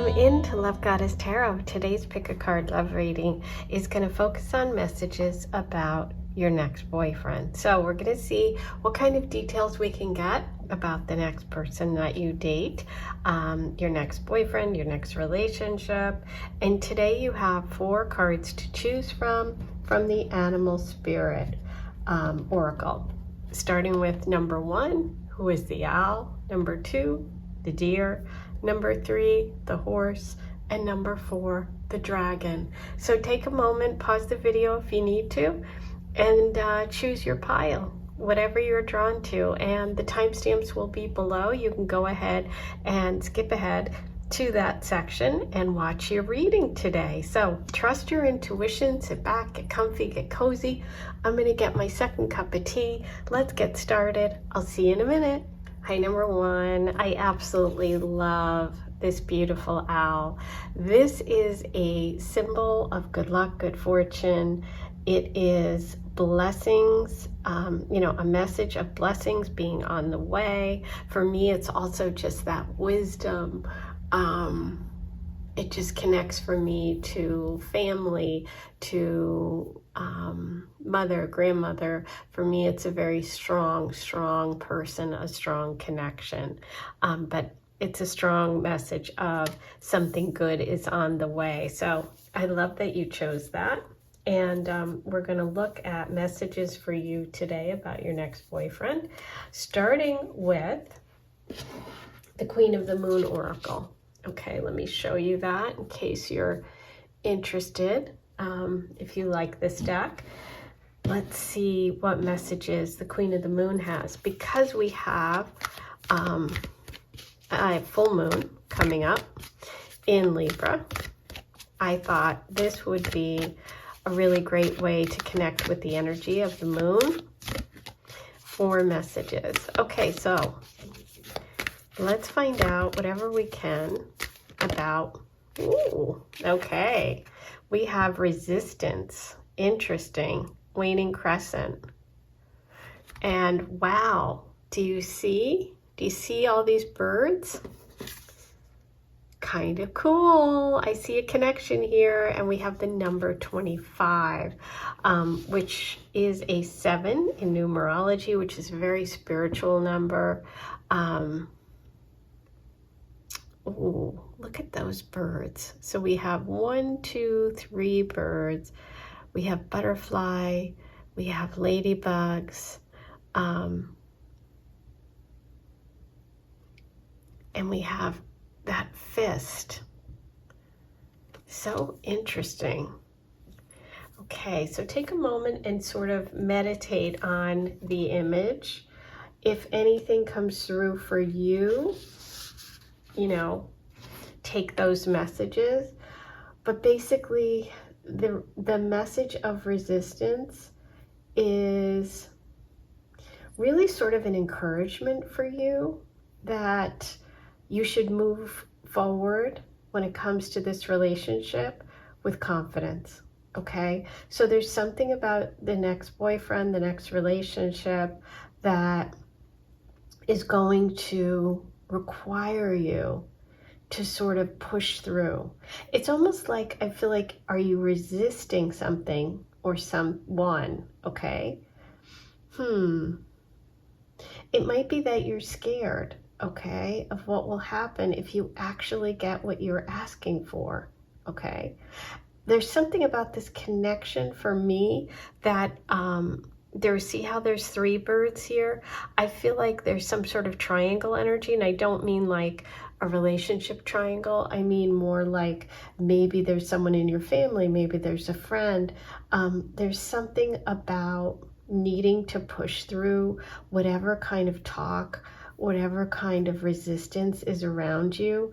Welcome into Love Goddess Tarot. Today's pick a card love reading is going to focus on messages about your next boyfriend. So we're going to see what kind of details we can get about the next person that you date, your next boyfriend, your next relationship. And today you have 4 cards to choose from the Animal Spirit Oracle. Starting with number 1, who is the owl, number 2, the deer, number 3, the horse, and number 4, the dragon. So take a moment, pause the video if you need to, and choose your pile, whatever you're drawn to. And the timestamps will be below. You can go ahead and skip ahead to that section and watch your reading today. So trust your intuition, sit back, get comfy, get cozy. I'm gonna get my second cup of tea. Let's get started. I'll see you in a minute. Hi, number 1, I absolutely love this beautiful owl. This is a symbol of good luck, good fortune. It is blessings, a message of blessings being on the way. For me, it's also just that wisdom. It just connects for me to family, to mother, grandmother. For me, it's a very strong person, a strong connection. But it's a strong message of something good is on the way. So I love that you chose that. And we're going to look at messages for you today about your next boyfriend, starting with the Queen of the Moon Oracle. Okay, let me show you that in case you're interested. If you like this deck, let's see what messages the Queen of the Moon has. Because we have a full moon coming up in Libra, I thought this would be a really great way to connect with the energy of the moon for messages. Okay, so let's find out whatever we can about, okay, we have resistance, interesting, waning crescent, and wow, do you see all these birds? Kind of cool. I see a connection here, and we have the number 25, which is a 7 in numerology, which is a very spiritual number. Ooh, look at those birds. So we have 1, 2, 3 birds. We have butterfly, we have ladybugs, and we have that fist. So interesting. Okay, so take a moment and sort of meditate on the image. If anything comes through for you, take those messages. But basically, the message of resistance is really sort of an encouragement for you that you should move forward when it comes to this relationship with confidence, okay? So there's something about the next boyfriend, the next relationship that is going to require you to sort of push through. It's almost like, I feel like, are you resisting something or someone, okay? It might be that you're scared, okay, of what will happen if you actually get what you're asking for, okay? There's something about this connection for me that see how there's 3 birds here? I feel like there's some sort of triangle energy, and I don't mean like a relationship triangle. I mean more like maybe there's someone in your family, maybe there's a friend. There's something about needing to push through whatever kind of talk, whatever kind of resistance is around you.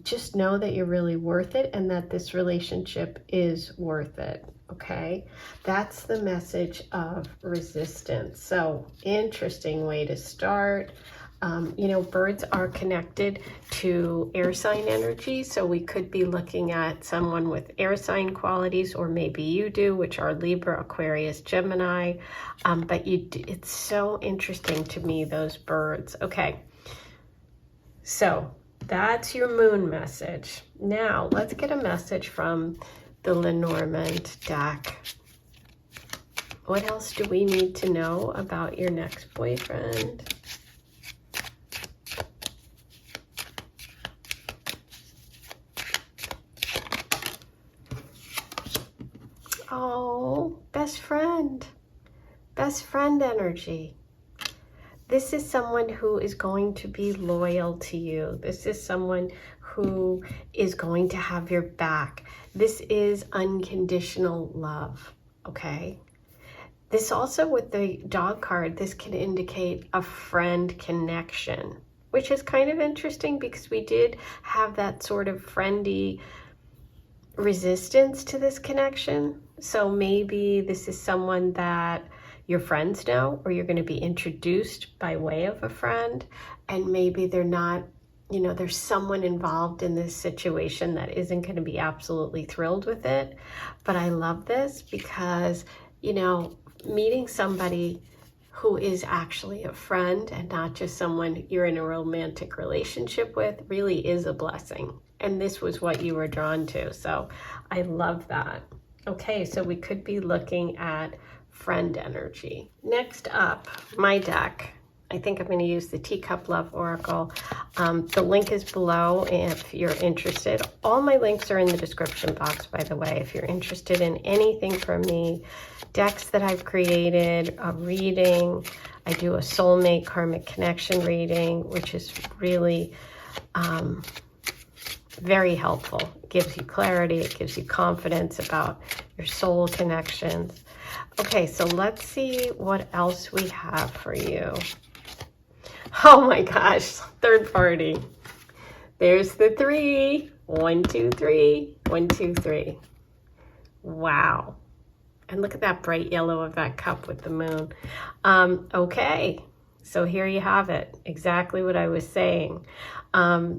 Just know that you're really worth it and that this relationship is worth it, okay? That's the message of resistance. So interesting way to start. Birds are connected to air sign energy, so we could be looking at someone with air sign qualities, or maybe you do, which are Libra, Aquarius, Gemini. But it's so interesting to me, those birds. Okay, so That's your moon message. Now, let's get a message from the Lenormand deck. What else do we need to know about your next boyfriend? Oh, best friend. Best friend energy. This is someone who is going to be loyal to you. This is someone who is going to have your back. This is unconditional love, okay? This also, with the dog card, this can indicate a friend connection, which is kind of interesting because we did have that sort of friendly resistance to this connection. So maybe this is someone that your friends know, or you're going to be introduced by way of a friend, and maybe they're not, you know, there's someone involved in this situation that isn't going to be absolutely thrilled with it. But I love this because, you know, meeting somebody who is actually a friend and not just someone you're in a romantic relationship with really is a blessing. And this was what you were drawn to. So I love that. Okay, so we could be looking at friend energy. Next up, my deck. I think I'm going to use the Teacup Love Oracle. The link is below if you're interested. All my links are in the description box, by the way. If you're interested in anything from me, decks that I've created, a reading, I do a soulmate karmic connection reading, which is really very helpful. It gives you clarity. It gives you confidence about your soul connections. Okay, so let's see what else we have for you. Oh my gosh, third party. There's the 3. 1, 2, 3. 1, 2, 3. Wow. And look at that bright yellow of that cup with the moon. Okay, so here you have it. Exactly what I was saying.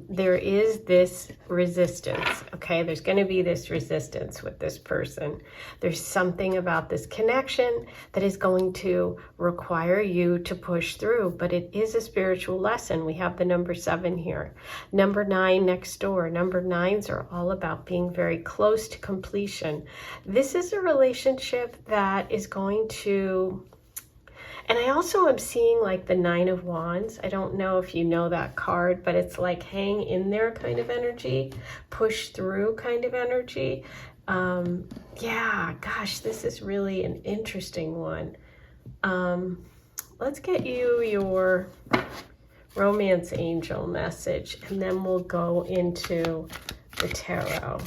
There is this resistance, okay? There's going to be this resistance with this person. There's something about this connection that is going to require you to push through, but it is a spiritual lesson. We have the number 7 here. Number 9 next door. Number 9s are all about being very close to completion. This is a relationship that is going to... And I also am seeing like the 9 of Wands. I don't know if you know that card, but it's like hang in there kind of energy, push through kind of energy. Yeah, gosh, this is really an interesting one. Let's get you your romance angel message, and then we'll go into the tarot.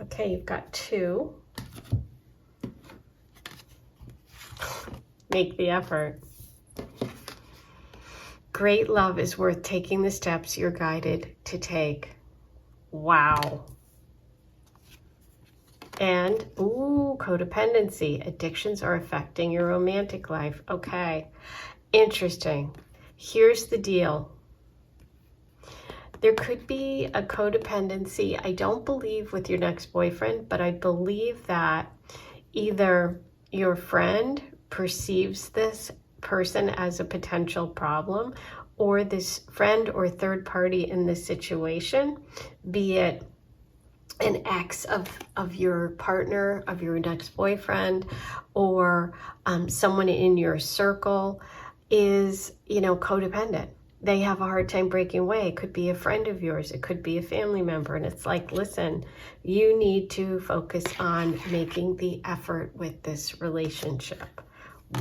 Okay, you've got 2. Make the effort. Great love is worth taking the steps you're guided to take. Wow. And, ooh, codependency. Addictions are affecting your romantic life. Okay, interesting. Here's the deal. There could be a codependency, I don't believe with your next boyfriend, but I believe that either your friend perceives this person as a potential problem, or this friend or third party in this situation, be it an ex of your partner, of your next boyfriend, or someone in your circle is, you know, codependent. They have a hard time breaking away. It could be a friend of yours. It could be a family member. And it's like, listen, you need to focus on making the effort with this relationship.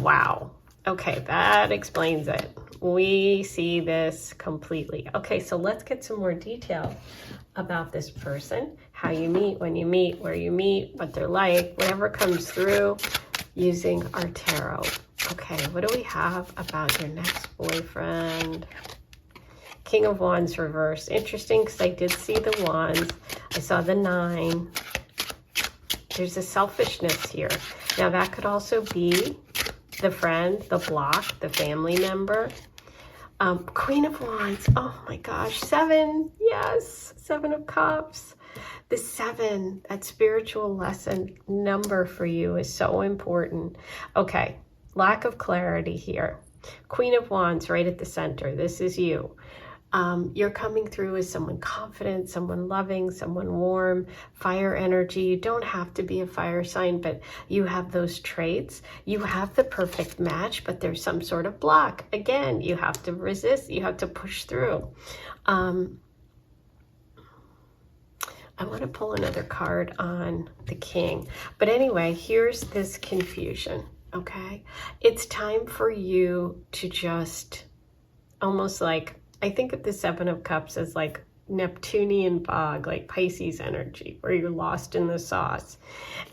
Wow. Okay, that explains it. We see this completely. Okay, so let's get some more detail about this person. How you meet, when you meet, where you meet, what they're like, whatever comes through using our tarot. Okay, what do we have about your next boyfriend? King of Wands reverse. Interesting, because I did see the Wands. I saw the 9. There's a selfishness here. Now, that could also be the friend, the block, the family member. Queen of Wands. Oh my gosh. 7. Yes. 7 of Cups. The 7, that spiritual lesson number for you is so important. Okay. Lack of clarity here. Queen of Wands right at the center. This is you. You're coming through as someone confident, someone loving, someone warm, fire energy. You don't have to be a fire sign, but you have those traits. You have the perfect match, but there's some sort of block. Again, you have to resist. You have to push through. I want to pull another card on the King. But anyway, here's this confusion, okay? It's time for you to just almost like, I think of the 7 of Cups as like Neptunian fog, like Pisces energy, where you're lost in the sauce.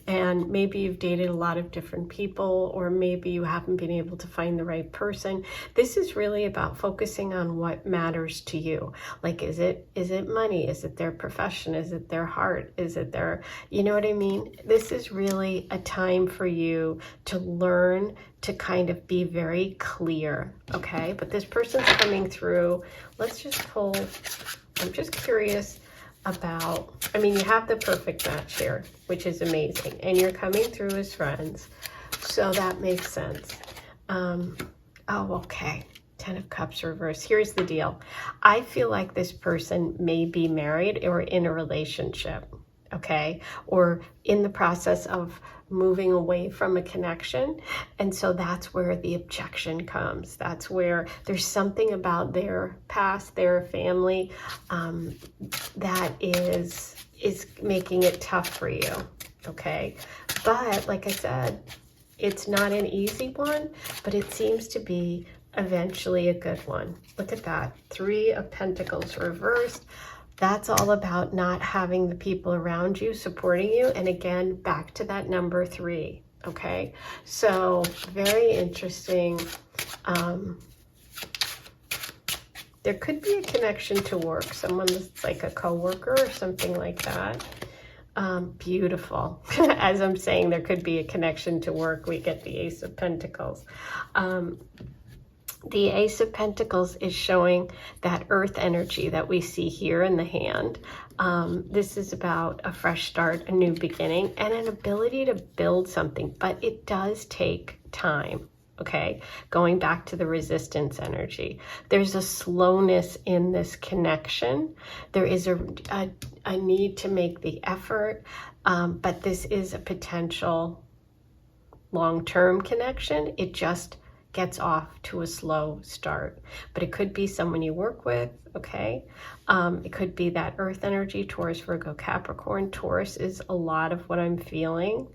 And maybe you've dated a lot of different people, or maybe you haven't been able to find the right person. This is really about focusing on what matters to you. Like, is it money? Is it their profession? Is it their heart? Is it their, you know what I mean? This is really a time for you to learn to kind of be very clear, okay? But this person's coming through. Let's just pull. I'm just curious about, I mean, you have the perfect match here, which is amazing. And you're coming through as friends. So that makes sense. Oh, okay. 10 of Cups reverse. Here's the deal. I feel like this person may be married or in a relationship, okay? Or in the process of moving away from a connection. And so that's where the objection comes. That's where there's something about their past, their family, that is making it tough for you, okay? But like I said, it's not an easy one, but it seems to be eventually a good one. Look at that. 3 of Pentacles reversed. That's all about not having the people around you supporting you. And again, back to that number 3. Okay. So very interesting. There could be a connection to work. Someone that's like a coworker or something like that. Beautiful. As I'm saying, there could be a connection to work. We get the Ace of Pentacles. The Ace of Pentacles is showing that earth energy that we see here in the hand. This is about a fresh start, a new beginning, and an ability to build something, but it does take time, okay? Going back to the resistance energy. There's a slowness in this connection. There is a need to make the effort, but this is a potential long-term connection. It just gets off to a slow start, but it could be someone you work with, okay? It could be that earth energy, Taurus, Virgo, Capricorn. Taurus is a lot of what I'm feeling.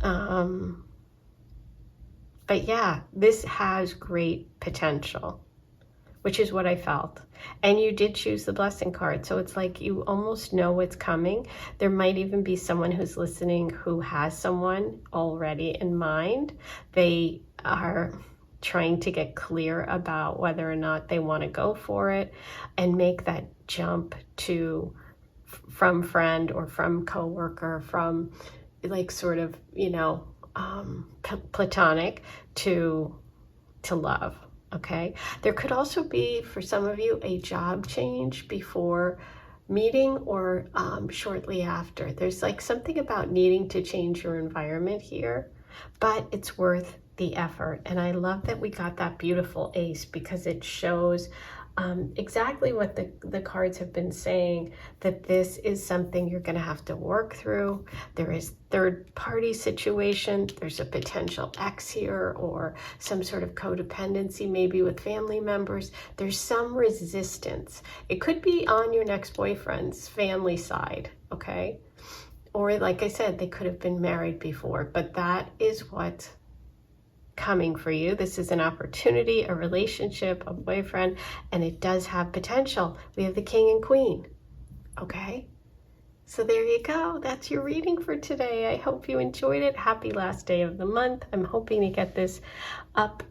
But yeah, this has great potential, which is what I felt. And you did choose the blessing card. So it's like you almost know what's coming. There might even be someone who's listening who has someone already in mind. They are trying to get clear about whether or not they want to go for it and make that jump to from friend or from coworker, from like sort of, you know, platonic to love. Okay. There could also be, for some of you, a job change before meeting or shortly after. There's like something about needing to change your environment here, but it's worth the effort. And I love that we got that beautiful ace, because it shows exactly what the cards have been saying, that this is something you're going to have to work through. There is third-party situation. There's a potential ex here, or some sort of codependency, maybe with family members. There's some resistance. It could be on your next boyfriend's family side, okay? Or like I said, they could have been married before, but that is what's coming for you. This is an opportunity, a relationship, a boyfriend, and it does have potential. We have the King and Queen. Okay, so there you go. That's your reading for today. I hope you enjoyed it. Happy last day of the month. I'm hoping to get this up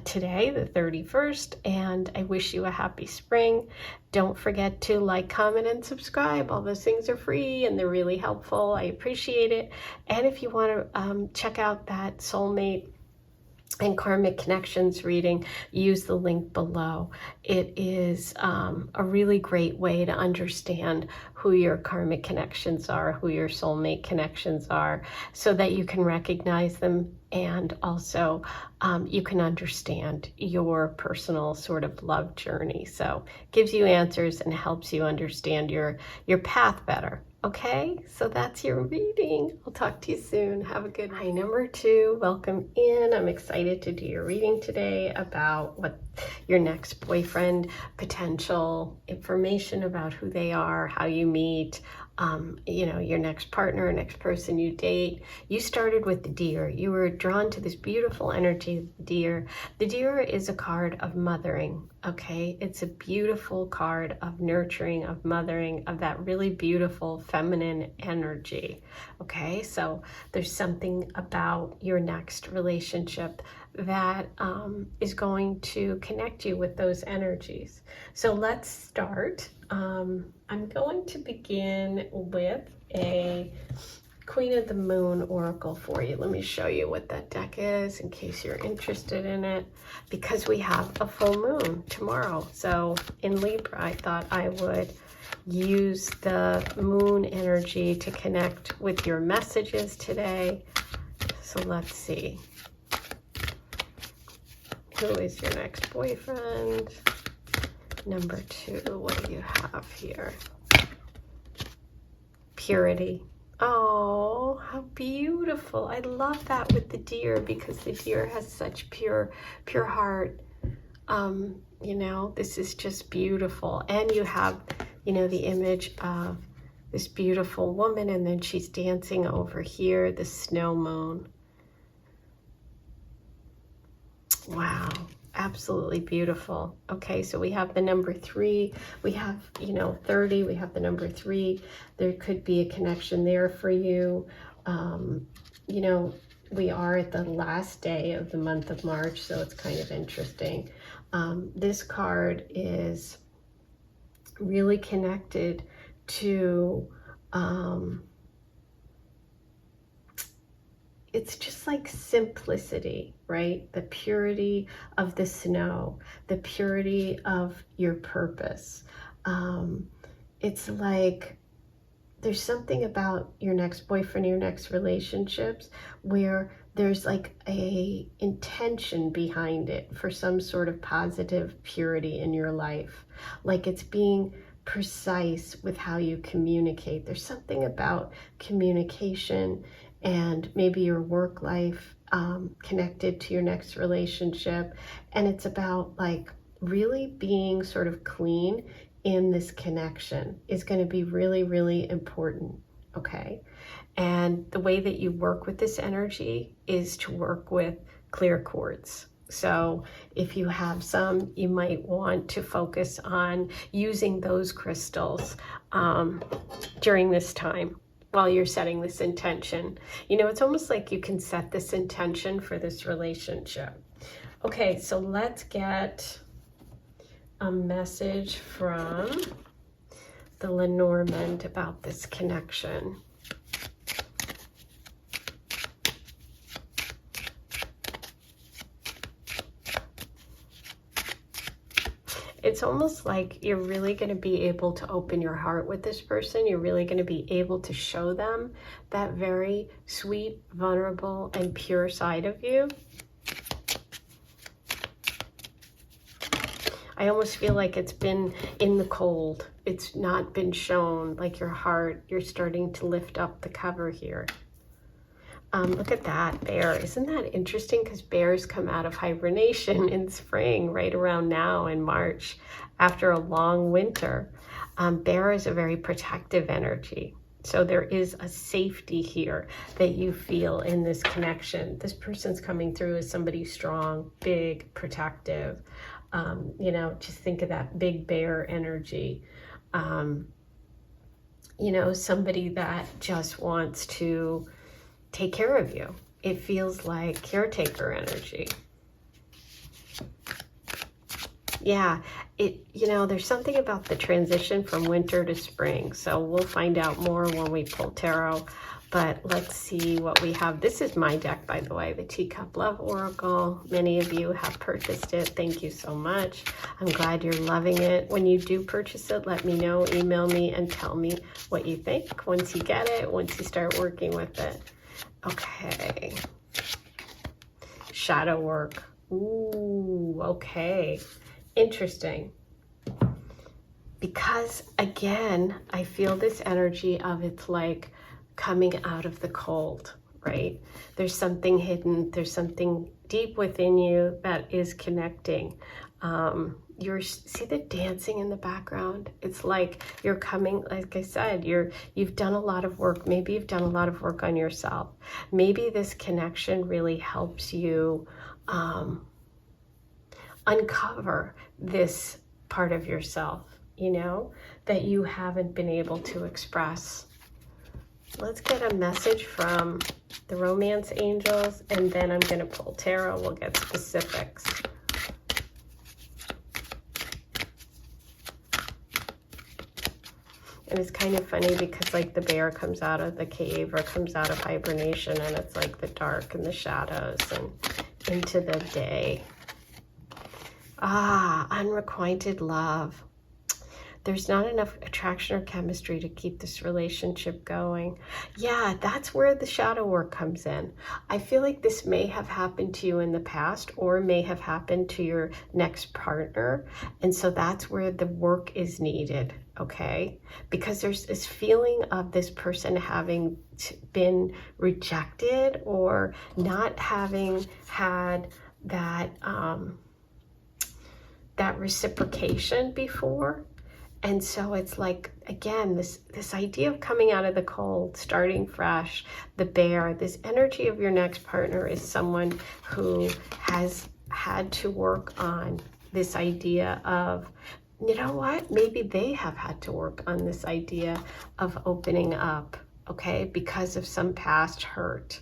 today, the 31st, and I wish you a happy spring. Don't forget to like, comment, and subscribe. All those things are free and they're really helpful. I appreciate it. And if you want to check out that soulmate and karmic connections reading, use the link below. It is a really great way to understand who your karmic connections are, who your soulmate connections are, so that you can recognize them, and also you can understand your personal sort of love journey. So gives you answers and helps you understand your path better. Okay, so that's your reading. I'll talk to you soon. Have a good one. Hi, number 2. Welcome in. I'm excited to do your reading today about what your next boyfriend, potential information about who they are, how you meet, you know, your next partner, next person you date. You started with the deer. You were drawn to this beautiful energy of the deer. The deer is a card of mothering, okay? It's a beautiful card of nurturing, of mothering, of that really beautiful feminine energy, okay? So there's something about your next relationship that is going to connect you with those energies. So let's start. I'm going to begin with a Queen of the Moon oracle for you. Let me show you what that deck is in case you're interested in it, because we have a full moon tomorrow. So in Libra, I thought I would use the moon energy to connect with your messages today. So let's see. Who is your next boyfriend? Number 2, what do you have here? Purity. Oh, how beautiful. I love that with the deer, because the deer has such pure heart. You know, this is just beautiful. And you have, you know, the image of this beautiful woman, and then she's dancing over here, the snow moon. Wow, absolutely beautiful. Okay, so we have the number 3, we have, you know, 30, we have the number 3. There could be a connection there for you. You know, we are at the last day of the month of March, so it's kind of interesting. This card is really connected to it's just like simplicity, right? The purity of the snow, the purity of your purpose. It's like there's something about your next boyfriend, your next relationships, where there's like a intention behind it for some sort of positive purity in your life. Like it's being precise with how you communicate. There's something about communication and maybe your work life connected to your next relationship. And it's about like really being sort of clean in this connection is going to be really, really important, okay? And the way that you work with this energy is to work with clear quartz. So if you have some, you might want to focus on using those crystals during this time, while you're setting this intention. You know, it's almost like you can set this intention for this relationship. Okay, so let's get a message from the Lenormand about this connection. It's almost like you're really going to be able to open your heart with this person. You're really going to be able to show them that very sweet, vulnerable, and pure side of you. I almost feel like it's been in the cold. It's not been shown, like your heart. You're starting to lift up the cover here. Look at that bear. Isn't that interesting? Because bears come out of hibernation in spring, right around now in March, after a long winter. Bear is a very protective energy. So there is a safety here that you feel in this connection. This person's coming through as somebody strong, big, protective. You know, just think of that big bear energy. You know, somebody that just wants to take care of you. It feels like caretaker energy. Yeah, you know, there's something about the transition from winter to spring. So we'll find out more when we pull tarot. But let's see what we have. This is my deck, by the way, the Teacup Love Oracle. Many of you have purchased it. Thank you so much. I'm glad you're loving it. When you do purchase it, let me know, email me, and tell me what you think once you get it, once you start working with it. Okay. Shadow work. Ooh, okay. Interesting. Because again, I feel this energy of it's like coming out of the cold, right? There's something hidden. There's something deep within you that is connecting. See the dancing in the background? It's like you're coming, like I said, you've done a lot of work. Maybe you've done a lot of work on yourself. Maybe this connection really helps you uncover this part of yourself, you know, that you haven't been able to express. Let's get a message from the romance angels, and then I'm going to pull tarot. We'll get specifics. And it's kind of funny because like the bear comes out of the cave or comes out of hibernation, and it's like the dark and the shadows and into the day. Ah, unrequited love. There's not enough attraction or chemistry to keep this relationship going. Yeah, that's where the shadow work comes in. I feel like this may have happened to you in the past or may have happened to your next partner. And so that's where the work is needed, okay? Because there's this feeling of this person having been rejected or not having had that, that reciprocation before. And so it's like, again, this idea of coming out of the cold, starting fresh, the bear, this energy of your next partner is someone who has had to work on this idea of, you know what, maybe they have had to work on this idea of opening up, okay, because of some past hurt.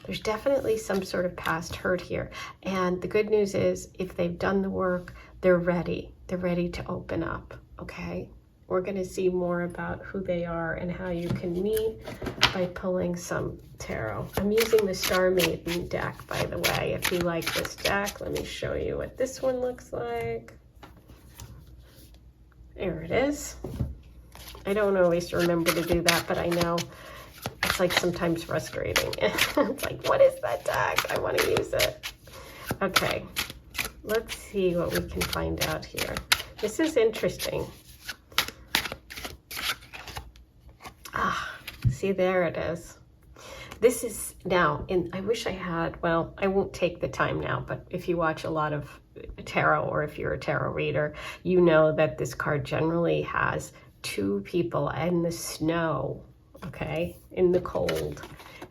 There's definitely some sort of past hurt here. And the good news is if they've done the work, they're ready. They're ready to open up. Okay, we're going to see more about who they are and how you can meet by pulling some tarot. I'm using the Star Maiden deck, by the way. If you like this deck, let me show you what this one looks like. There it is. I don't always remember to do that, but I know it's like sometimes frustrating. It's like, what is that deck? I want to use it. Okay, let's see what we can find out here. This is interesting. Ah, see, there it is. This is now, I wish I had, well, I won't take the time now, but if you watch a lot of tarot or if you're a tarot reader, you know that this card generally has two people in the snow, okay, in the cold.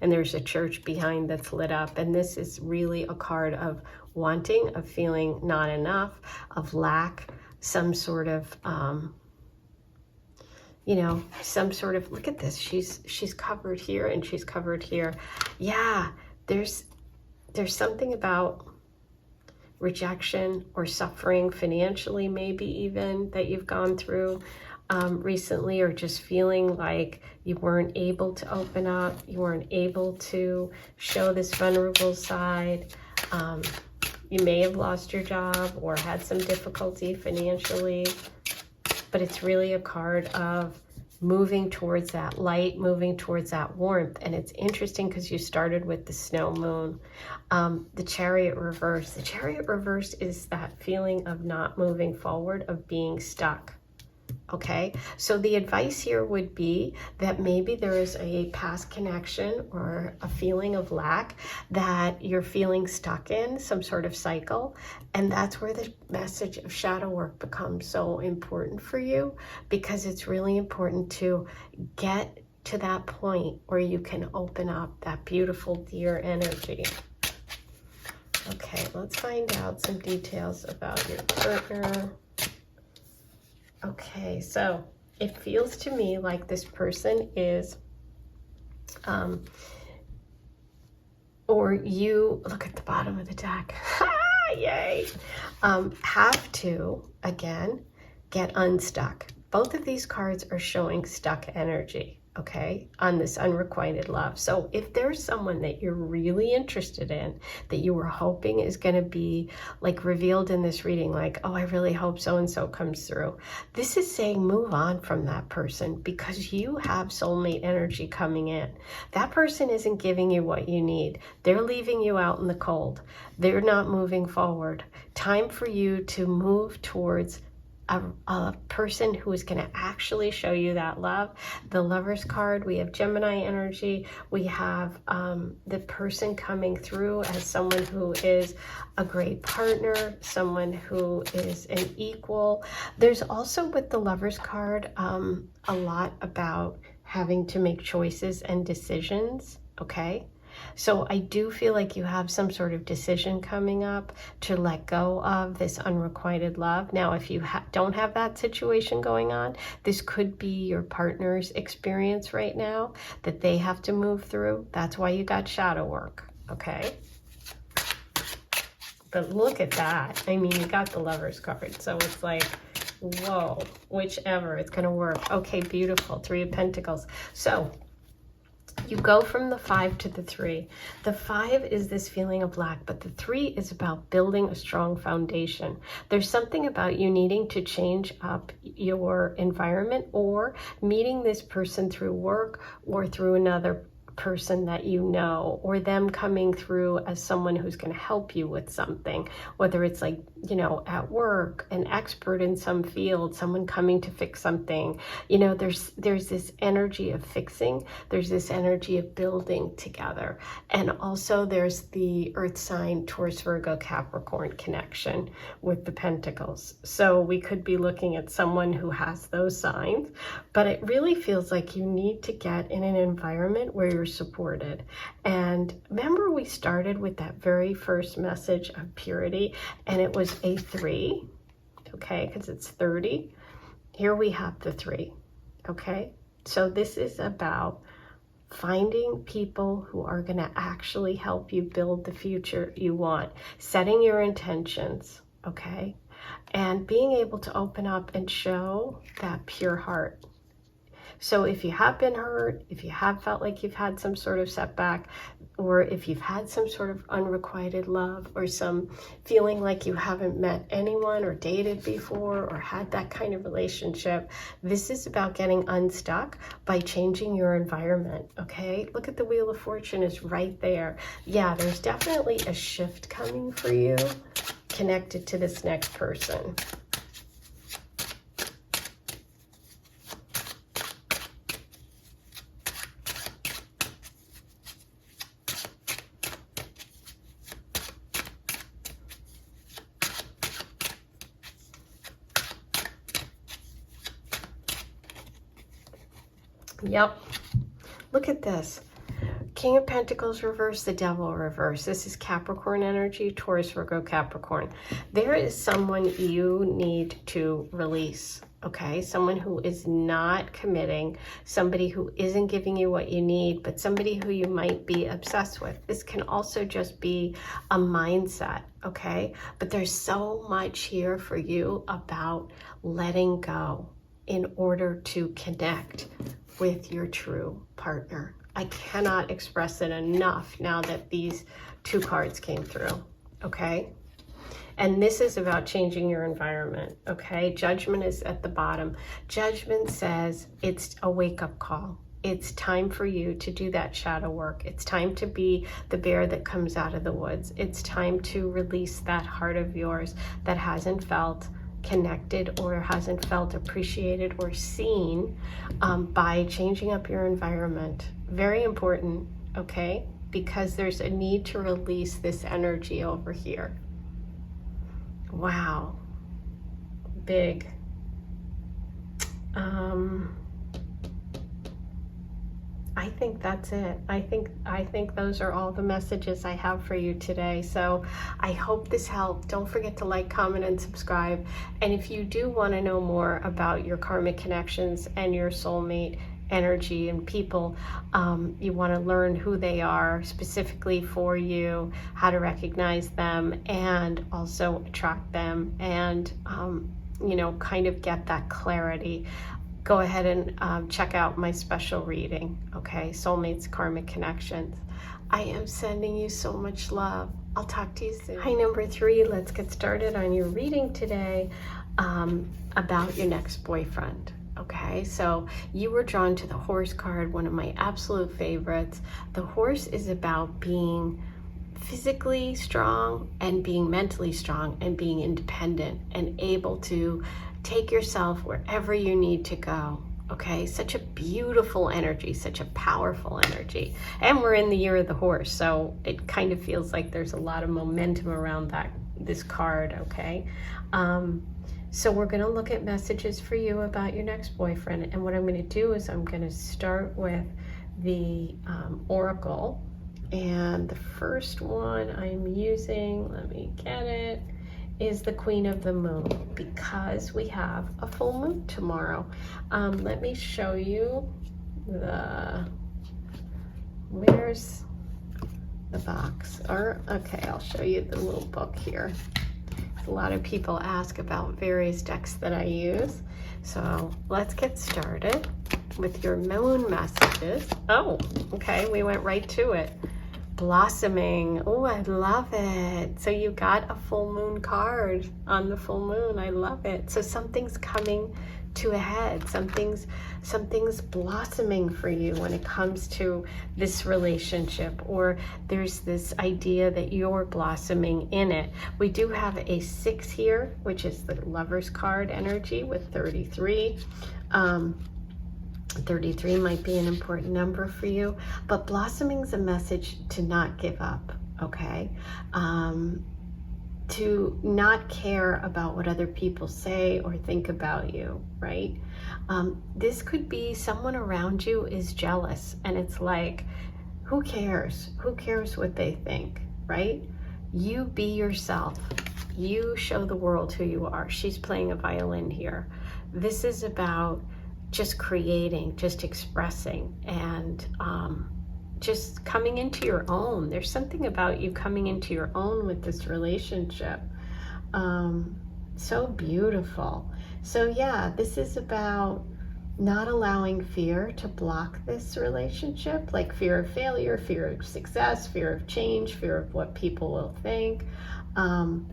And there's a church behind that's lit up. And this is really a card of wanting, of feeling not enough, of lack, some sort of, you know, some sort of, look at this, she's covered here and she's covered here. Yeah, there's something about rejection or suffering financially, maybe even, that you've gone through recently, or just feeling like you weren't able to open up, you weren't able to show this vulnerable side. You may have lost your job or had some difficulty financially, but it's really a card of moving towards that light, moving towards that warmth. And it's interesting because you started with the snow moon. The Chariot reverse. The Chariot reverse is that feeling of not moving forward, of being stuck. Okay, so the advice here would be that maybe there is a past connection or a feeling of lack that you're feeling stuck in, some sort of cycle. And that's where the message of shadow work becomes so important for you, because it's really important to get to that point where you can open up that beautiful deer energy. Okay, let's find out some details about your partner. Okay, so it feels to me like this person is, or you, look at the bottom of the deck, yay, have to, again, get unstuck. Both of these cards are showing stuck energy, okay, on this unrequited love. So if there's someone that you're really interested in, that you were hoping is going to be like revealed in this reading, like, oh, I really hope so-and-so comes through, this is saying move on from that person, because you have soulmate energy coming in. That person isn't giving you what you need. They're leaving you out in the cold. They're not moving forward. Time for you to move towards a person who is going to actually show you that love. The Lovers card, we have Gemini energy. We have the person coming through as someone who is a great partner, someone who is an equal. There's also, with the Lovers card, a lot about having to make choices and decisions, okay? So I do feel like you have some sort of decision coming up to let go of this unrequited love. Now, if you don't have that situation going on, this could be your partner's experience right now that they have to move through. That's why you got shadow work, okay? But look at that. I mean, you got the Lovers card. So it's like, whoa, whichever, it's going to work. Okay, beautiful. 3 of Pentacles. So you go from the 5 to the 3. The 5 is this feeling of lack, but the 3 is about building a strong foundation. There's something about you needing to change up your environment, or meeting this person through work or through another person that you know, or them coming through as someone who's going to help you with something, whether it's like, you know, at work, an expert in some field, someone coming to fix something. You know, there's this energy of fixing, there's this energy of building together. And also there's the earth sign Taurus, Virgo, Capricorn connection with the Pentacles. So we could be looking at someone who has those signs, but it really feels like you need to get in an environment where you're supported. And remember, we started with that very first message of purity, and it was a 3, okay, because it's 30. Here we have the 3, okay? So this is about finding people who are going to actually help you build the future you want, setting your intentions, okay, and being able to open up and show that pure heart. So if you have been hurt, if you have felt like you've had some sort of setback, or if you've had some sort of unrequited love, or some feeling like you haven't met anyone or dated before or had that kind of relationship, this is about getting unstuck by changing your environment, okay? Look at the Wheel of Fortune is right there. Yeah, there's definitely a shift coming for you connected to this next person. Yep. Look at this. King of Pentacles reverse, the Devil reverse. This is Capricorn energy, Taurus, Virgo, Capricorn. There is someone you need to release, okay? Someone who is not committing, somebody who isn't giving you what you need, but somebody who you might be obsessed with. This can also just be a mindset, okay? But there's so much here for you about letting go in order to connect with your true partner. I cannot express it enough now that these 2 cards came through, okay? And this is about changing your environment, okay? Judgment is at the bottom. Judgment says it's a wake-up call. It's time for you to do that shadow work. It's time to be the bear that comes out of the woods. It's time to release that heart of yours that hasn't felt connected or hasn't felt appreciated or seen, by changing up your environment. Very important, okay? Because there's a need to release this energy over here. Wow. Big. I think that's it. I think those are all the messages I have for you today. So I hope this helped. Don't forget to like, comment, and subscribe. And if you do want to know more about your karmic connections and your soulmate energy and people, you want to learn who they are specifically for you, how to recognize them, and also attract them, and you know, kind of get that clarity go ahead and check out my special reading, okay? Soulmates, Karmic Connections. I am sending you so much love. I'll talk to you soon. Hi, number 3. Let's get started on your reading today about your next boyfriend. Okay, so you were drawn to the horse card, one of my absolute favorites. The horse is about being physically strong and being mentally strong and being independent and able to take yourself wherever you need to go. Okay, such a beautiful energy, such a powerful energy. And we're in the year of the horse, so it kind of feels like there's a lot of momentum around this card, okay? So we're going to look at messages for you about your next boyfriend. And what I'm going to do is I'm going to start with the oracle. And the first one I'm using, let me get it, is the Queen of the Moon, because we have a full moon tomorrow. Let me show you where's the box? Okay, I'll show you the little book here. A lot of people ask about various decks that I use. So let's get started with your moon messages. Oh, okay, we went right to it. Blossoming. Oh, I love it. So you got a full moon card on the full moon. I love it. So something's coming to a head. Something's blossoming for you when it comes to this relationship, or there's this idea that you're blossoming in it. We do have a 6 here, which is the Lover's card energy with 33. 33 might be an important number for you, but blossoming is a message to not give up, okay? To not care about what other people say or think about you, right? This could be someone around you is jealous, and it's like, who cares? Who cares what they think, right? You be yourself. You show the world who you are. She's playing a violin here. This is about just creating, just expressing, and just coming into your own. There's something about you coming into your own with this relationship. So beautiful. So yeah, this is about not allowing fear to block this relationship, like fear of failure, fear of success, fear of change, fear of what people will think.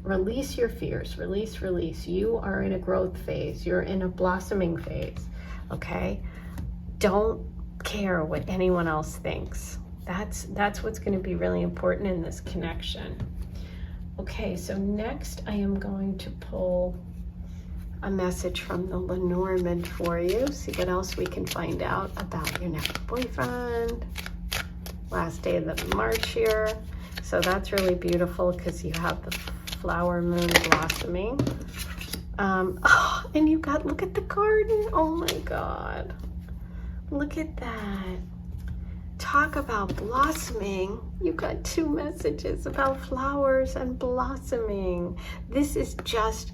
Release your fears, release. You are in a growth phase. You're in a blossoming phase, okay? Don't care what anyone else thinks. That's what's going to be really important in this connection. Okay, so next I am going to pull a message from the Lenormand for you. See what else we can find out about your next boyfriend. Last day of the March here. So that's really beautiful because you have the flower moon blossoming. Oh, and you got, look at the garden. Oh my God. Look at that. Talk about blossoming. You got 2 messages about flowers and blossoming. This is just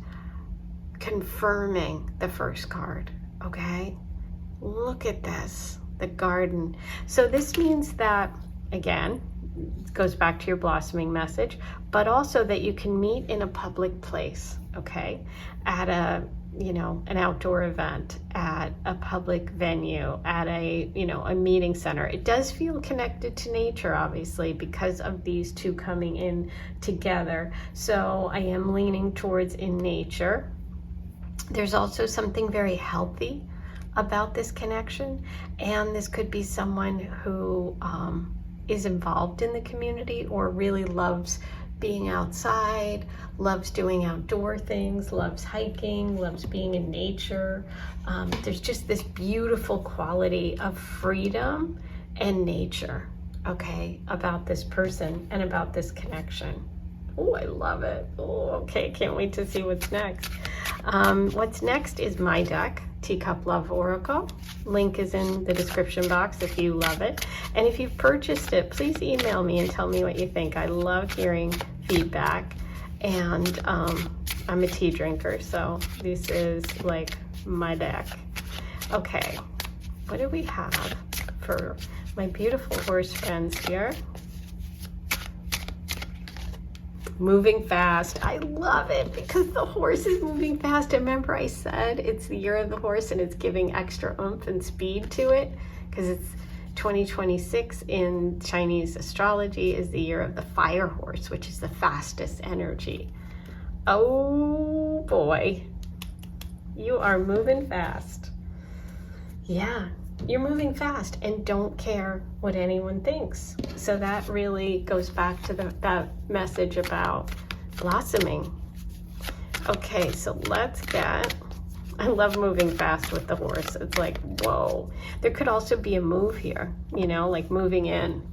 confirming the first card, okay? Look at this, the garden. So this means that, again, it goes back to your blossoming message, but also that you can meet in a public place, okay? At an outdoor event, at a public venue, at a meeting center. It does feel connected to nature, obviously, because of these 2 coming in together. So I am leaning towards in nature. There's also something very healthy about this connection, and this could be someone who is involved in the community or really loves being outside, loves doing outdoor things, loves hiking, loves being in nature. There's just this beautiful quality of freedom and nature, okay, about this person and about this connection. Oh, I love it. Oh, okay, can't wait to see what's next. What's next is my deck, Teacup Love Oracle. Link is in the description box if you love it. And if you've purchased it, please email me and tell me what you think. I love hearing feedback. And I'm a tea drinker, so this is like my deck. Okay, what do we have for my beautiful horse friends here? moving fast. I love it because the horse is moving fast. Remember I said it's the year of the horse and it's giving extra oomph and speed to it because it's 2026 in Chinese astrology is the year of the fire horse, which is the fastest energy. Oh boy, you are moving fast. Yeah, you're moving fast and don't care what anyone thinks. So that really goes back to that message about blossoming. Okay, so let's get, I love moving fast with the horse. It's like, whoa. There could also be a move here, you know, like moving in.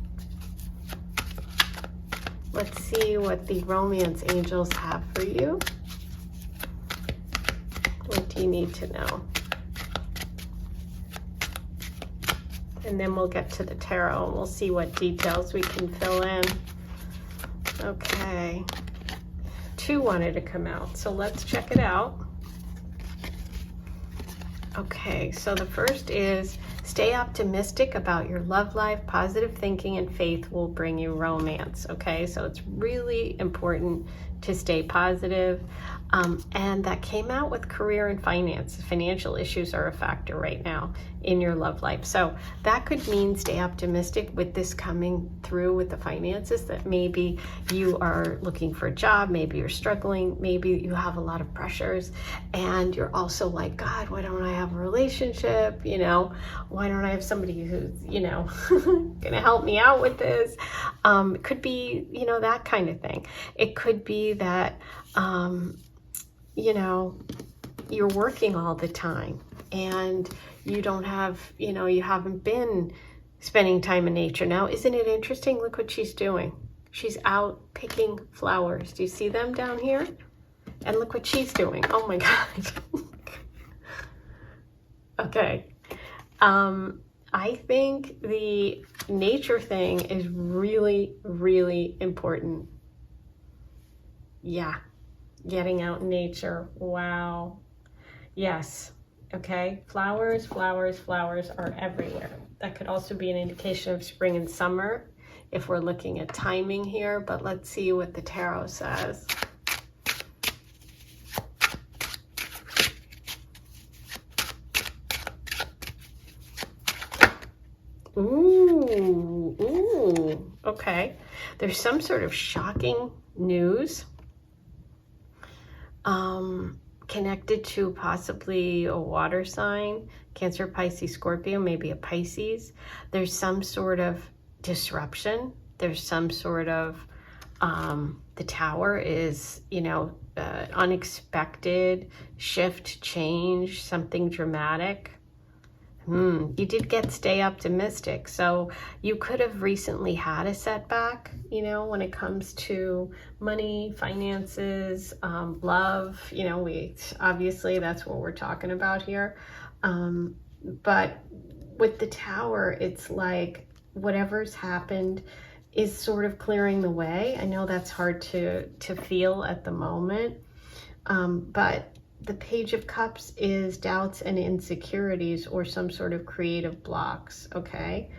Let's see what the romance angels have for you. What do you need to know? And then we'll get to the tarot and we'll see what details we can fill in. Okay. 2 wanted to come out, so let's check it out. Okay, so the first is stay optimistic about your love life. Positive thinking and faith will bring you romance. Okay, so it's really important to stay positive. And that came out with career and finance. Financial issues are a factor right now in your love life. So that could mean stay optimistic with this coming through with the finances, that maybe you are looking for a job, maybe you're struggling, maybe you have a lot of pressures, and you're also like, God, why don't I have a relationship? You know, why don't I have somebody who's, you know, gonna help me out with this? It could be, you know, that kind of thing. It could be that, you know, you're working all the time and you don't have, you know, you haven't been spending time in nature. Now, isn't it interesting? Look what she's doing. She's out picking flowers. Do you see them down here? And look what she's doing. Oh my God. Okay. I think the nature thing is really, really important. Yeah. Getting out in nature. Wow. Yes. Okay. Flowers, flowers, flowers are everywhere. That could also be an indication of spring and summer if we're looking at timing here, but let's see what the tarot says. Ooh, okay. There's some sort of shocking news connected to possibly a water sign, Cancer, Pisces, Scorpio, maybe a Pisces. There's some sort of disruption. There's some sort of, the tower is, you know, unexpected shift, change, something dramatic. You did get stay optimistic. So you could have recently had a setback, you know, when it comes to money, finances, love, you know, obviously that's what we're talking about here. But with the tower, it's like whatever's happened is sort of clearing the way. I know that's hard to feel at the moment. But the Page of Cups is doubts and insecurities or some sort of creative blocks, okay?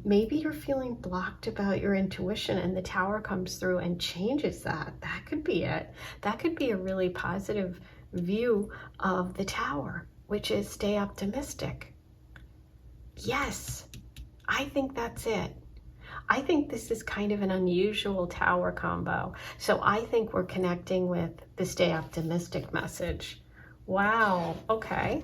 Maybe you're feeling blocked about your intuition and the tower comes through and changes that. That could be it. That could be a really positive view of the tower, which is stay optimistic. Yes, I think that's it. I think this is kind of an unusual tower combo. So I think we're connecting with the stay optimistic message. Wow, okay.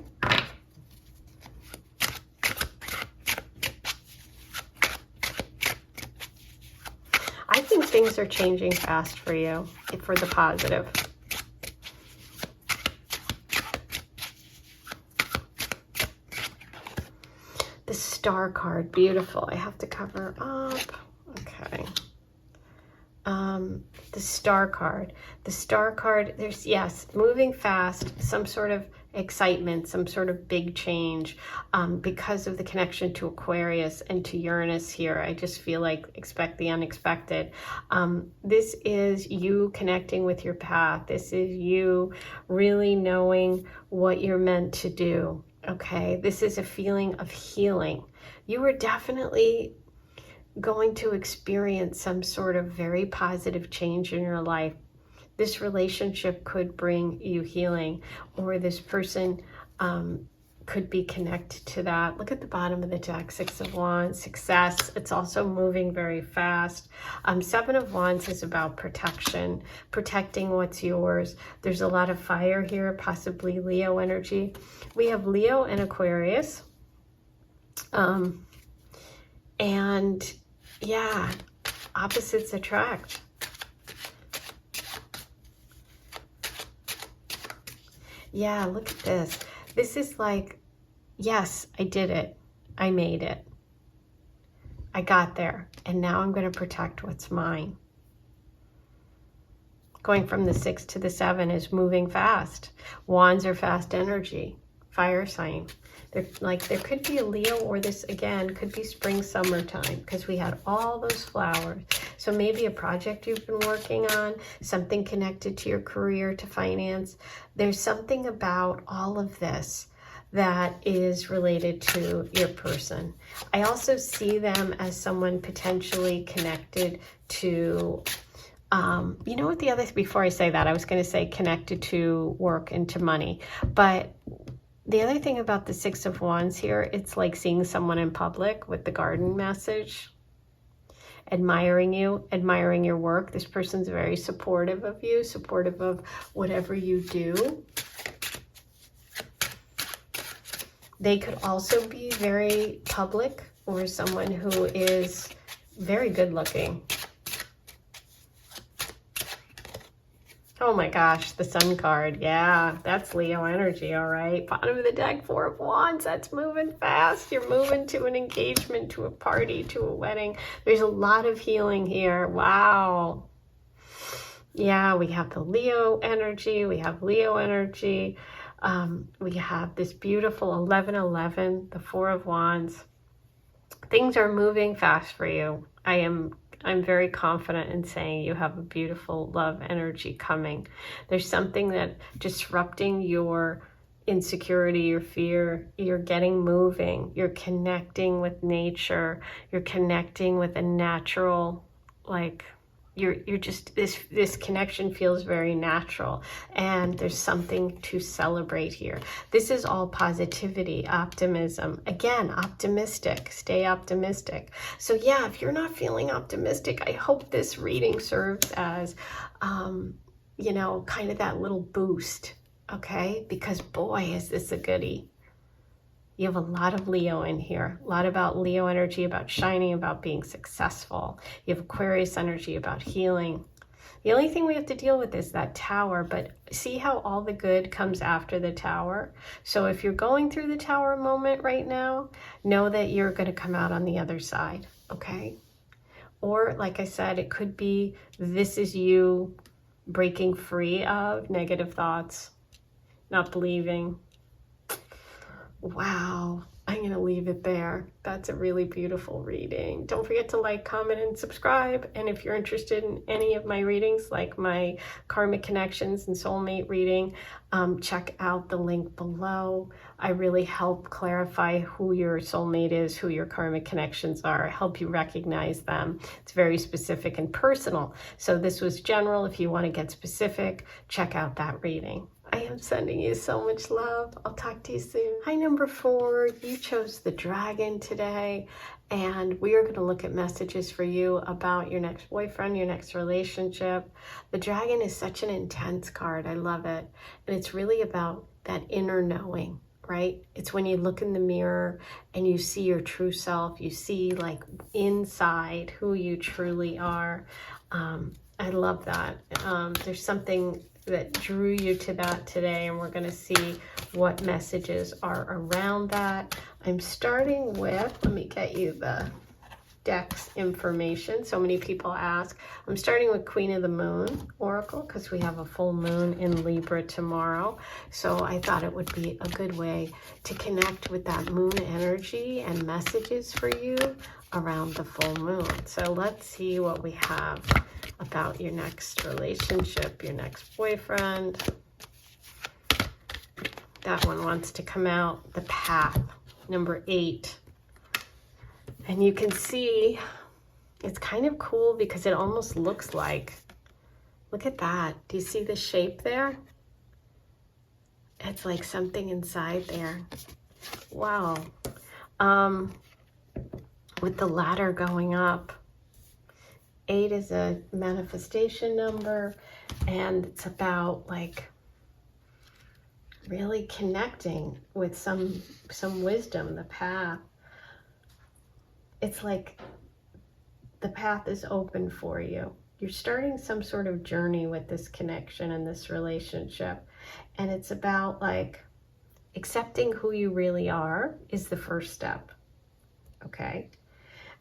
I think things are changing fast for you, for the positive. The Star card, beautiful. I have to cover up. Okay. The Star card. The Star card, there's, yes, moving fast, some sort of excitement, some sort of big change because of the connection to Aquarius and to Uranus here. I just feel like expect the unexpected. This is you connecting with your path. This is you really knowing what you're meant to do. Okay, this is a feeling of healing. You were definitely going to experience some sort of very positive change in your life. This relationship could bring you healing, or this person could be connected to that. Look at the bottom of the deck, Six of Wands, success. It's also moving very fast. Seven of Wands is about protection, protecting what's yours. There's a lot of fire here, possibly Leo energy. We have Leo and Aquarius. And yeah, opposites attract. Yeah, look at this. This is like, yes, I did it. I made it. I got there. And now I'm going to protect what's mine. Going from the 6 to the 7 is moving fast. Wands are fast energy. Fire sign. There could be a Leo, or this again could be spring, summertime, because we had all those flowers. So maybe a project you've been working on, something connected to your career, to finance. There's something about all of this that is related to your person. I also see them as someone potentially connected to, you know what, the other, before I say that, I was going to say connected to work and to money. But the other thing about the Six of Wands here, it's like seeing someone in public with the garden message, admiring you, admiring your work. This person's very supportive of you, supportive of whatever you do. They could also be very public, or someone who is very good looking. Oh my gosh, the Sun card. Yeah, that's Leo energy, all right. Bottom of the deck, Four of Wands. That's moving fast. You're moving to an engagement, to a party, to a wedding. There's a lot of healing here. Wow. Yeah, we have the Leo energy. We have Leo energy. We have this beautiful 1111, the Four of Wands. Things are moving fast for you. I'm very confident in saying you have a beautiful love energy coming. There's something that disrupting your insecurity, your fear. You're getting moving. You're connecting with nature. You're connecting with a natural, like, you're just, this connection feels very natural, and there's something to celebrate here. This is all positivity, optimism. Again, optimistic, stay optimistic. So yeah, if you're not feeling optimistic, I hope this reading serves as, you know, kind of that little boost, okay? Because boy, is this a goodie. You have a lot of Leo in here, a lot about Leo energy, about shining, about being successful. You have Aquarius energy about healing. The only thing we have to deal with is that Tower, but see how all the good comes after the Tower? So if you're going through the Tower moment right now, know that you're going to come out on the other side, okay? Or like I said, it could be this is you breaking free of negative thoughts, not believing. Wow, I'm going to leave it there. That's a really beautiful reading. Don't forget to like, comment, and subscribe. And if you're interested in any of my readings, like my Karmic Connections and Soulmate reading, check out the link below. I really help clarify who your soulmate is, who your Karmic connections are, help you recognize them. It's very specific and personal. So this was general. If you want to get specific, check out that reading. I am sending you so much love. I'll talk to you soon. Hi, number 4. You chose the Dragon today, and we are going to look at messages for you about your next boyfriend, your next relationship. The Dragon is such an intense card. I love it. And it's really about that inner knowing, right? It's when you look in the mirror and you see your true self. You see like inside who you truly are. I love that. There's something that drew you to that today, and we're going to see what messages are around that. I'm starting with, let me get you the deck's information. So many people ask. I'm starting with Queen of the Moon Oracle because we have a full moon in Libra tomorrow. So I thought it would be a good way to connect with that moon energy and messages for you around the full moon. So let's see what we have about your next relationship, your next boyfriend. That one wants to come out. The Path, number 8. And you can see It's kind of cool because it almost looks like, look at that. Do you see the shape there? It's like something inside there. Wow. With the ladder going up. 8 is a manifestation number, and it's about like really connecting with some wisdom, the path. It's like the path is open for you. You're starting some sort of journey with this connection and this relationship. And it's about like accepting who you really are is the first step. Okay.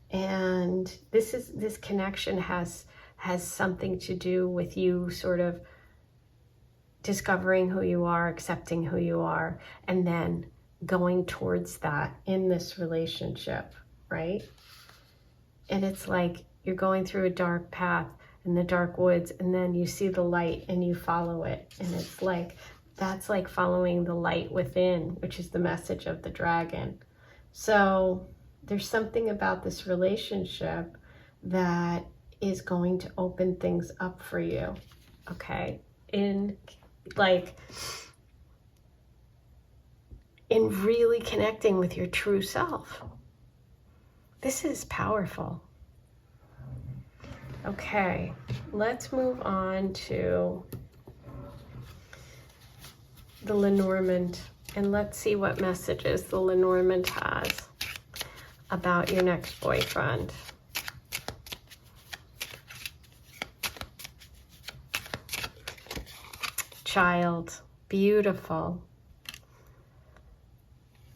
And this connection has something to do with you sort of discovering who you are, accepting who you are, and then going towards that in this relationship, right? And it's like you're going through a dark path in the dark woods, and then you see the light and you follow it. And it's like, that's like following the light within, which is the message of the dragon. So there's something about this relationship that is going to open things up for you, okay? In really connecting with your true self. This is powerful. Okay, let's move on to the Lenormand, and let's see what messages the Lenormand has about your next boyfriend. Child, beautiful.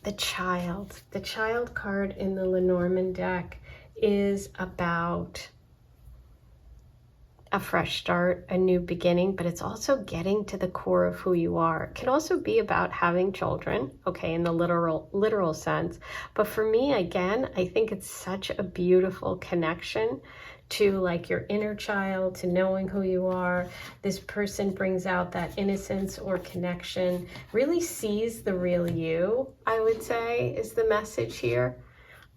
The child card in the Lenormand deck is about a fresh start, a new beginning, but it's also getting to the core of who you are. It can also be about having children, okay, in the literal sense. But for me, again, I think it's such a beautiful connection to like your inner child, to knowing who you are. This person brings out that innocence or connection, really sees the real you, I would say, is the message here.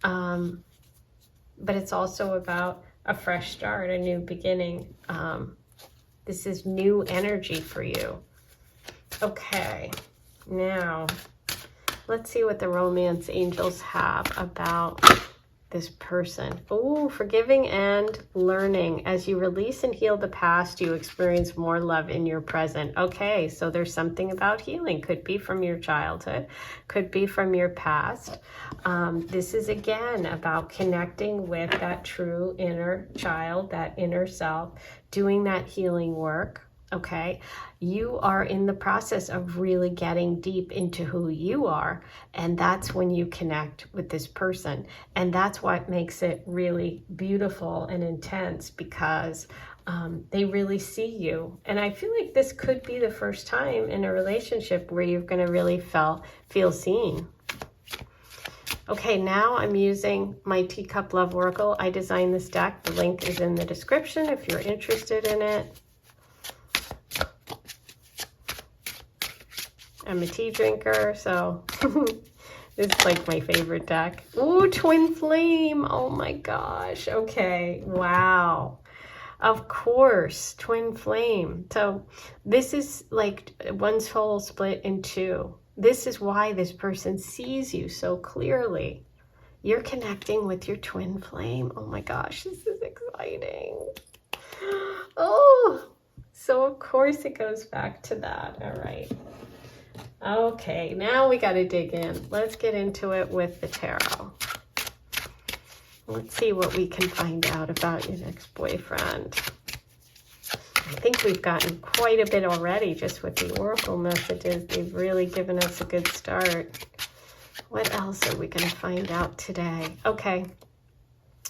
But it's also about a fresh start, a new beginning. This is new energy for you. Okay, now let's see what the romance angels have about this person. Oh, forgiving and learning. As you release and heal the past, you experience more love in your present. Okay, so there's something about healing. Could be from your childhood, could be from your past. This is again about connecting with that true inner child, that inner self, doing that healing work. Okay, you are in the process of really getting deep into who you are, and that's when you connect with this person, and that's what makes it really beautiful and intense, because they really see you. And I feel like this could be the first time in a relationship where you're going to really feel seen. Okay, now I'm using my Teacup Love Oracle. I designed this deck. The link is in the description if you're interested in it. I'm a tea drinker, so this is like my favorite deck. Ooh, Twin Flame. Oh my gosh. Okay. Wow. Of course, Twin Flame. So this is like one soul split in two. This is why this person sees you so clearly. You're connecting with your twin flame. Oh my gosh, this is exciting. Oh, so of course it goes back to that. All right. Okay, now we got to dig in. Let's get into it with the tarot. Let's see what we can find out about your next boyfriend. I think we've gotten quite a bit already just with the oracle messages. They've really given us a good start. What else are we going to find out today? Okay,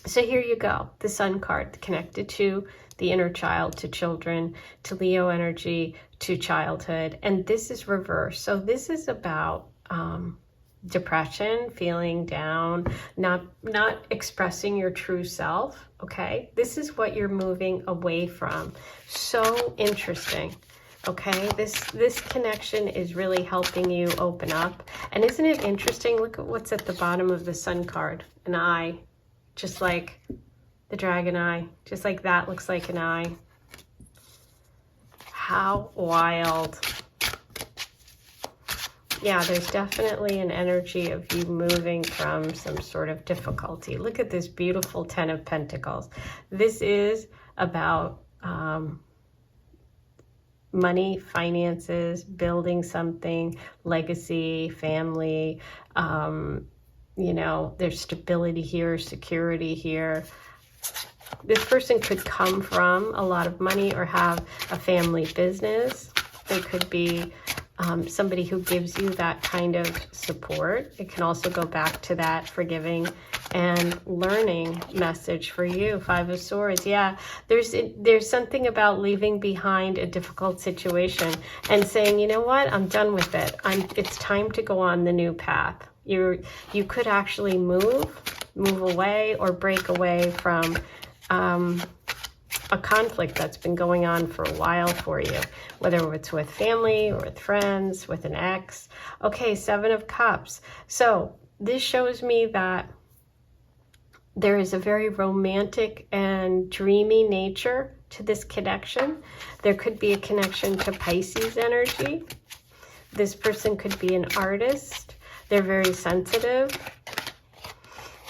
so here you go. The Sun card connected to the inner child, to children, to Leo energy, to childhood. And this is reverse. So this is about depression, feeling down, not expressing your true self. Okay, this is what you're moving away from. So interesting. Okay, this connection is really helping you open up. And isn't it interesting? Look at what's at the bottom of the Sun card. An eye, just like the dragon eye, just like that looks like an eye. How wild. Yeah, there's definitely an energy of you moving from some sort of difficulty. Look at this beautiful 10 of Pentacles. This is about money, finances, building something, legacy, family. You know, there's stability here, security here. This person could come from a lot of money or have a family business. They could be somebody who gives you that kind of support. It can also go back to that forgiving and learning message for you. 5 of Swords. Yeah, there's something about leaving behind a difficult situation and saying, you know what, I'm done with it. It's time to go on the new path. You could actually move away or break away from a conflict that's been going on for a while for you, whether it's with family or with friends, with an ex. Okay, 7 of Cups. So this shows me that there is a very romantic and dreamy nature to this connection. There could be a connection to Pisces energy. This person could be an artist. They're very sensitive.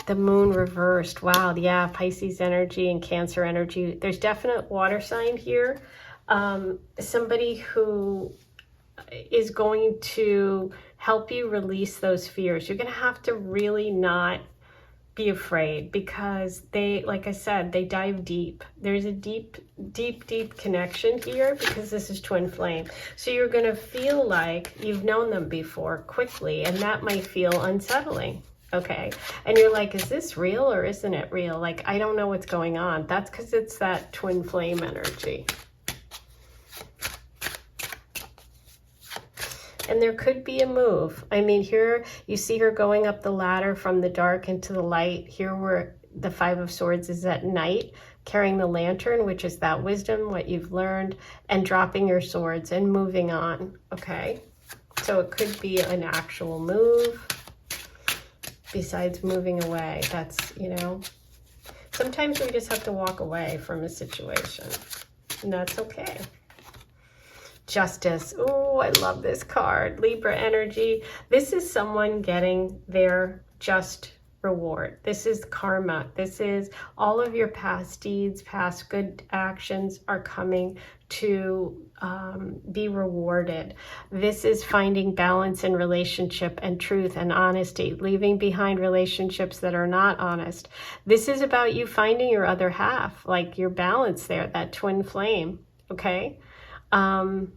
The moon reversed. Wow, yeah, Pisces energy and Cancer energy. There's definite water sign here. Somebody who is going to help you release those fears. You're going to have to really not be afraid because they, like I said, they dive deep. There's a deep connection here because this is twin flame. So you're going to feel like you've known them before quickly, and that might feel unsettling. Okay, and you're like, is this real or isn't it real? Like, I don't know what's going on. That's because it's that twin flame energy. And there could be a move. I mean, here you see her going up the ladder from the dark into the light. Here where the 5 of Swords is at night, carrying the lantern, which is that wisdom, what you've learned, and dropping your swords and moving on. Okay, so it could be an actual move. Besides moving away, that's, you know, sometimes we just have to walk away from a situation, and that's okay. Justice. Oh, I love this card. Libra energy. This is someone getting their just reward. This is karma. This is all of your past deeds, past good actions are coming to be rewarded. This is finding balance in relationship and truth and honesty, leaving behind relationships that are not honest. This is about you finding your other half, like your balance there, that twin flame, okay? And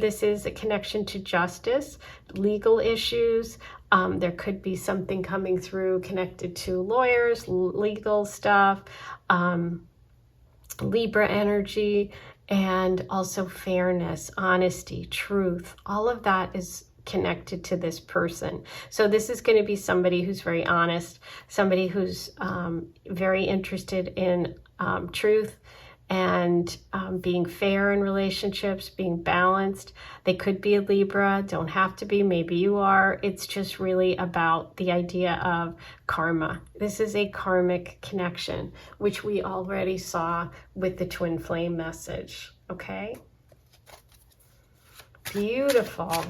this is a connection to justice, legal issues. There could be something coming through connected to lawyers, legal stuff, Libra energy, and also fairness, honesty, truth. All of that is connected to this person. So this is going to be somebody who's very honest, somebody who's very interested in truth and being fair in relationships, being balanced. They could be a Libra, don't have to be, maybe you are. It's just really about the idea of karma. This is a karmic connection, which we already saw with the twin flame message, okay? Beautiful.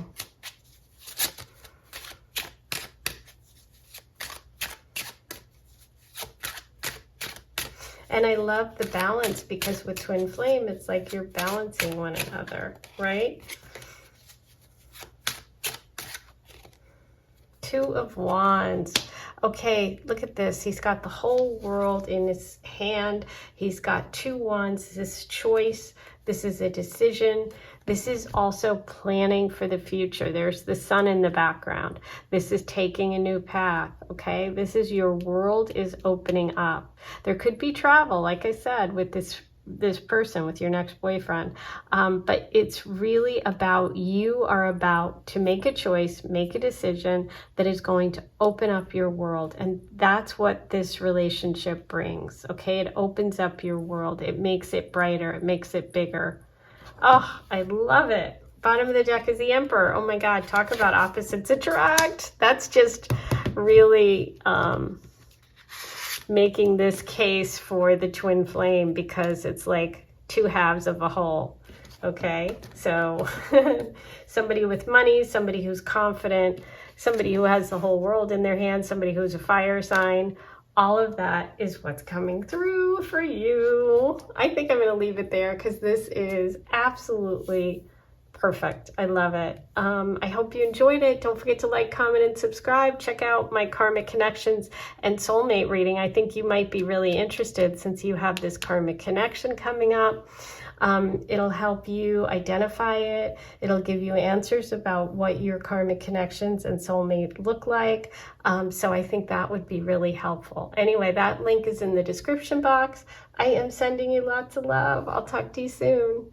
And I love the balance because with twin flame, it's like you're balancing one another, right? 2 of Wands. Okay, look at this. He's got the whole world in his hand. He's got 2 wands. This is choice. This is a decision. This is also planning for the future. There's the sun in the background. This is taking a new path, okay? This is your world is opening up. There could be travel, like I said, with this person, with your next boyfriend. But it's really about, you are about to make a choice, make a decision that is going to open up your world. And that's what this relationship brings, okay? It opens up your world. It makes it brighter. It makes it bigger. Oh, I love it. Bottom of the deck is the Emperor. Oh my God, talk about opposites attract. That's just really making this case for the twin flame because it's like two halves of a whole. Okay, so somebody with money, somebody who's confident, somebody who has the whole world in their hands, somebody who's a fire sign, all of that is what's coming through for you. I think I'm going to leave it there because this is absolutely perfect. I love it. I hope you enjoyed it. Don't forget to like, comment, and subscribe. Check out my karmic connections and soulmate reading. I think you might be really interested since you have this karmic connection coming up. It'll help you identify it. It'll give you answers about what your karmic connections and soulmate look like. So I think that would be really helpful. Anyway, that link is in the description box. I am sending you lots of love. I'll talk to you soon.